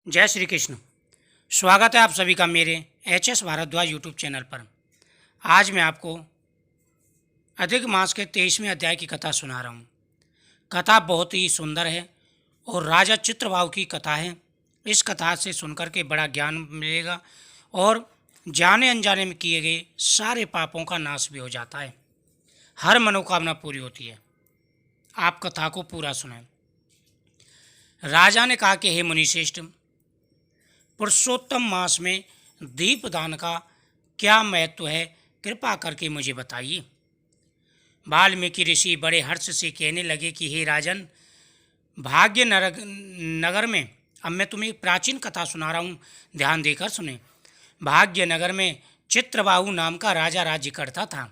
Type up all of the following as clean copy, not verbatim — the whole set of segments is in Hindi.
जय श्री कृष्ण। स्वागत है आप सभी का मेरे एच.एस. भारद्वाज यूट्यूब चैनल पर। आज मैं आपको अधिक मास के 23वें अध्याय की कथा सुना रहा हूँ। कथा बहुत ही सुंदर है और राजा चित्रबाहु की कथा है। इस कथा से सुनकर के बड़ा ज्ञान मिलेगा और जाने अनजाने में किए गए सारे पापों का नाश भी हो जाता है। हर मनोकामना पूरी होती है। आप कथा को पूरा सुनें। राजा ने कहा कि हे मुनिश्रेष्ठ, पुरुषोत्तम मास में दीपदान का क्या महत्व है, कृपा करके मुझे बताइए। वाल्मीकि ऋषि बड़े हर्ष से कहने लगे कि हे राजन, भाग्य नगर में, अब मैं तुम्हें एक प्राचीन कथा सुना रहा हूँ, ध्यान देकर सुने। भाग्य नगर में चित्रबाहु नाम का राजा राज्य करता था।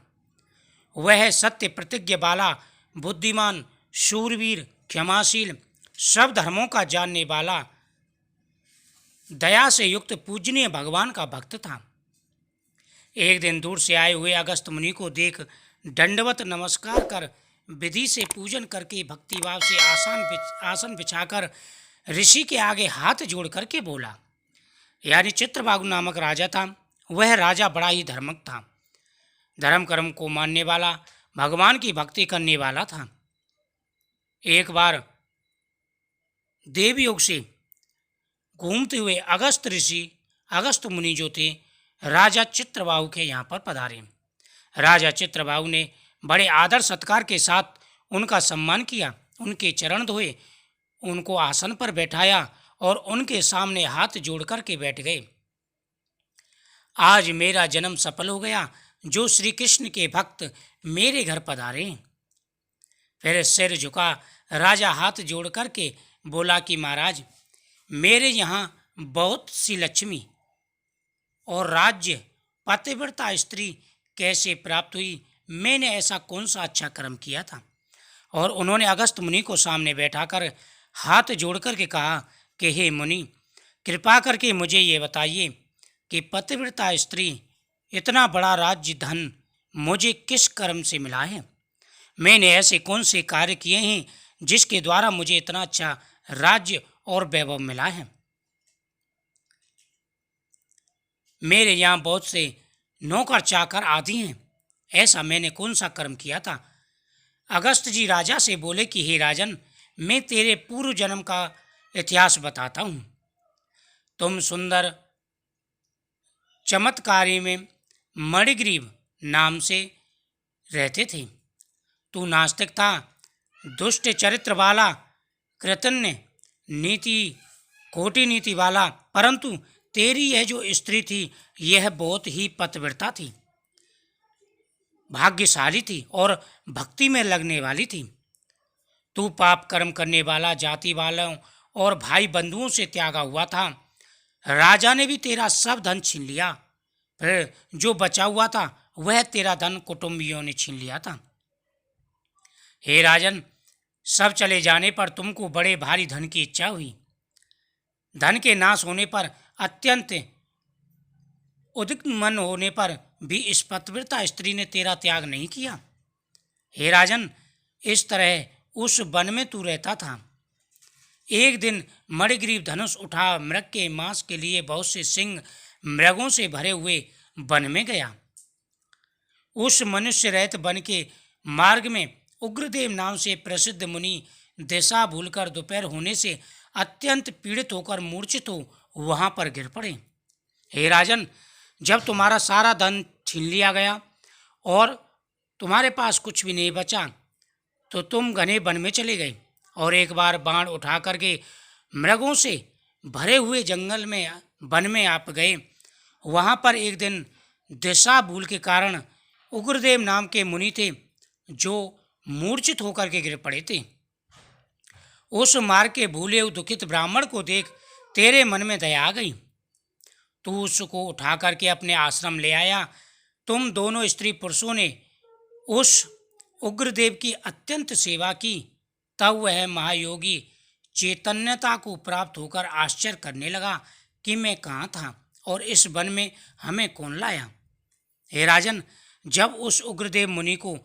वह सत्य प्रतिज्ञ वाला, बुद्धिमान, शूरवीर, क्षमाशील, सब धर्मों का जानने वाला, दया से युक्त पूजनीय भगवान का भक्त था। एक दिन दूर से आए हुए अगस्त मुनि को देख दंडवत नमस्कार कर विधि से पूजन करके भक्तिभाव से आसन बिछाकर ऋषि के आगे हाथ जोड़ करके बोला। यानी चित्रबाहु नामक राजा था। वह राजा बड़ा ही धार्मिक था, धर्म कर्म को मानने वाला, भगवान की भक्ति करने वाला था। एक बार देवयोग से घूमते हुए अगस्त मुनि जो थे, राजा चित्रबाहु के यहाँ पर पधारे। राजा चित्रबाहु ने बड़े आदर सत्कार के साथ उनका सम्मान किया, उनके चरण धोए, उनको आसन पर बैठाया और उनके सामने हाथ जोड़ कर के बैठ गए। आज मेरा जन्म सफल हो गया, जो श्री कृष्ण के भक्त मेरे घर पधारे। फिर सिर झुका राजा हाथ जोड़ करके बोला कि महाराज, मेरे यहाँ बहुत सी लक्ष्मी और राज्य, पतिव्रता स्त्री कैसे प्राप्त हुई? मैंने ऐसा कौन सा अच्छा कर्म किया था? और उन्होंने अगस्त मुनि को सामने बैठाकर हाथ जोड़कर के कहा कि हे मुनि, कृपा करके मुझे ये बताइए कि पतिव्रता स्त्री, इतना बड़ा राज्य धन मुझे किस कर्म से मिला है? मैंने ऐसे कौन से कार्य किए हैं जिसके द्वारा मुझे इतना अच्छा राज्य और वैभव मिला है? मेरे यहाँ बहुत से नौकर चाकर आदि हैं, ऐसा मैंने कौन सा कर्म किया था? अगस्त जी राजा से बोले कि हे राजन, मैं तेरे पूर्व जन्म का इतिहास बताता हूँ। तुम सुंदर चमत्कारी में मणिग्रीव नाम से रहते थे। तू नास्तिक था, दुष्ट चरित्र वाला, कृतज्ञ, खोटी नीति वाला, परंतु तेरी यह जो स्त्री थी, यह बहुत ही पतिव्रता थी, भाग्यशाली थी और भक्ति में लगने वाली थी। तू पाप कर्म करने वाला, जाति वालों और भाई बंधुओं से त्यागा हुआ था। राजा ने भी तेरा सब धन छीन लिया, फिर जो बचा हुआ था वह तेरा धन कुटुंबियों ने छीन लिया था। हे राजन, सब चले जाने पर तुमको बड़े भारी धन की इच्छा हुई। धन के नाश होने पर, अत्यंत उद्विग्न मन होने पर भी इस पतिव्रता स्त्री ने तेरा त्याग नहीं किया। हे राजन, इस तरह उस वन में तू रहता था। एक दिन मणिग्रीव धनुष उठा मृग के मांस के लिए बहुत से सिंह मृगों से भरे हुए वन में गया। उस मनुष्य रहित वन के मार्ग में उग्रदेव नाम से प्रसिद्ध मुनि दिशा भूलकर दोपहर होने से अत्यंत पीड़ित होकर मूर्छित हो वहां पर गिर पड़े। हे राजन, जब तुम्हारा सारा धन छीन लिया गया और तुम्हारे पास कुछ भी नहीं बचा, तो तुम घने वन में चले गए और एक बार बाण उठा करके मृगों से भरे हुए जंगल में, वन में आप गए। वहां पर एक दिन दिशा भूल के कारण उग्रदेव नाम के मुनि थे, जो मूर्छित होकर के गिर पड़े थे। उस मार्ग के भूले दुखित ब्राह्मण को देख तेरे मन में दया आ गई। तू उसको उठा करके अपने आश्रम ले आया। तुम दोनों स्त्री पुरुषों ने उस उग्रदेव की अत्यंत सेवा की। तब वह महायोगी चैतन्यता को प्राप्त होकर आश्चर्य करने लगा कि मैं कहाँ था और इस वन में हमें कौन लाया। हे राजन, जब उस उग्रदेव मुनि को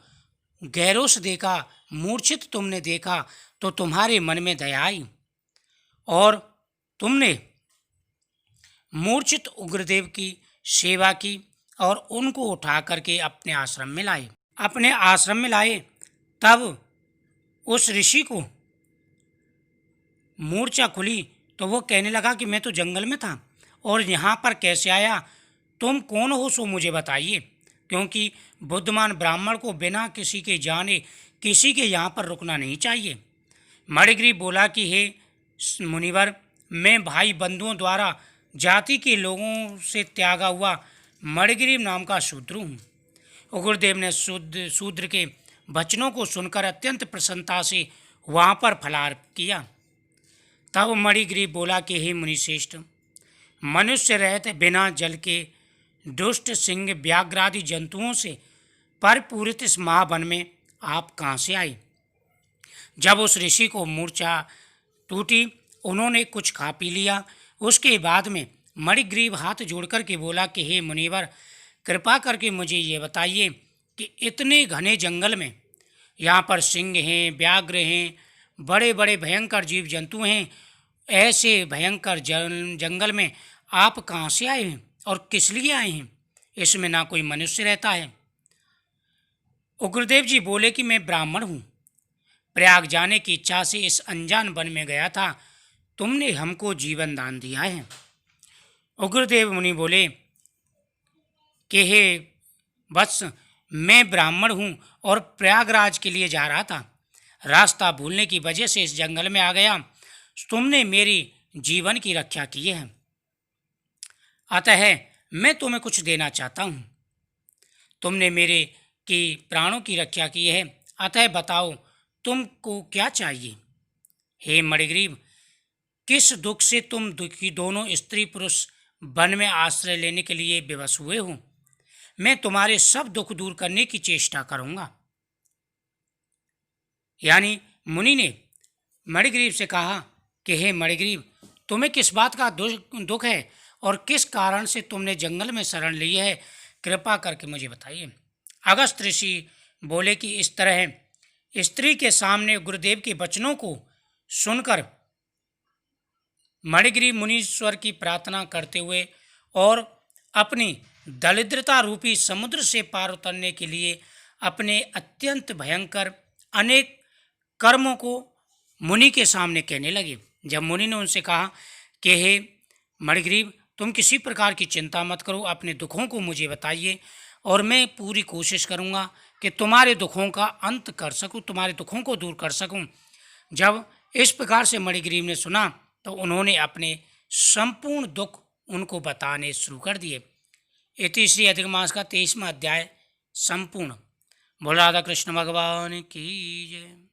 गैरोस देखा, मूर्छित तुमने देखा, तो तुम्हारे मन में दया आई और तुमने मूर्छित उग्रदेव की सेवा की और उनको उठा करके अपने आश्रम में लाए। तब उस ऋषि को मूर्छा खुली तो वो कहने लगा कि मैं तो जंगल में था और यहाँ पर कैसे आया, तुम कौन हो सो मुझे बताइए, क्योंकि बुद्धिमान ब्राह्मण को बिना किसी के जाने किसी के यहाँ पर रुकना नहीं चाहिए। मणिग्रीव बोला कि हे मुनिवर, मैं भाई बंधुओं द्वारा जाति के लोगों से त्यागा हुआ मणिग्रीव नाम का शूद्र हूँ। उग्रदेव ने शूद्र के वचनों को सुनकर अत्यंत प्रसन्नता से वहाँ पर फलार किया। तब मणिग्रीव बोला कि हे मुनिश्रेष्ठ, मनुष्य रहते बिना जल के दुष्ट सिंह व्याघ्रादि जंतुओं से परिपूरित इस महावन में आप कहाँ से आए। जब उस ऋषि को मूर्छा टूटी, उन्होंने कुछ खा पी लिया। उसके बाद में मणिग्रीव हाथ जोड़कर के बोला कि हे मुनिवर, कृपा करके मुझे ये बताइए कि इतने घने जंगल में यहाँ पर सिंह हैं, व्याघ्र हैं, बड़े बड़े भयंकर जीव जंतु हैं, ऐसे भयंकर जंगल में आप कहाँ से आए हैं और किस लिए आए हैं? इसमें ना कोई मनुष्य रहता है। उग्रदेव जी बोले कि मैं ब्राह्मण हूँ, प्रयाग जाने की इच्छा से इस अनजान वन में गया था, तुमने हमको जीवन दान दिया है। उग्रदेव मुनि बोले कि हे वत्स, मैं ब्राह्मण हूँ और प्रयागराज के लिए जा रहा था, रास्ता भूलने की वजह से इस जंगल में आ गया। तुमने मेरी जीवन की रक्षा की है, अतः मैं तुम्हें कुछ देना चाहता हूँ। तुमने मेरे की प्राणों की रक्षा की है, अतः बताओ तुमको क्या चाहिए। हे मणिग्रीव, किस दुख से तुम दुखी दोनों स्त्री पुरुष वन में आश्रय लेने के लिए विवश हुए हो? मैं तुम्हारे सब दुख दूर करने की चेष्टा करूंगा। यानी मुनि ने मणिग्रीव से कहा कि हे मणिग्रीव, तुम्हें किस बात का दुख है और किस कारण से तुमने जंगल में शरण ली है, कृपा करके मुझे बताइए। अगस्त ऋषि बोले कि इस तरह स्त्री के सामने गुरुदेव के वचनों को सुनकर मणिग्रीव मुनीश्वर की प्रार्थना करते हुए और अपनी दरिद्रता रूपी समुद्र से पार उतरने के लिए अपने अत्यंत भयंकर अनेक कर्मों को मुनि के सामने कहने लगे। जब मुनि ने उनसे कहा कि हे मणिग्रीव, तुम किसी प्रकार की चिंता मत करो, अपने दुखों को मुझे बताइए और मैं पूरी कोशिश करूंगा कि तुम्हारे दुखों का अंत कर सकूं, तुम्हारे दुखों को दूर कर सकूं। जब इस प्रकार से मणिग्रीव ने सुना तो उन्होंने अपने संपूर्ण दुख उनको बताने शुरू कर दिए। इति श्री अधिक मास का 23वां अध्याय संपूर्ण। बोल राधा कृष्ण भगवान की जय।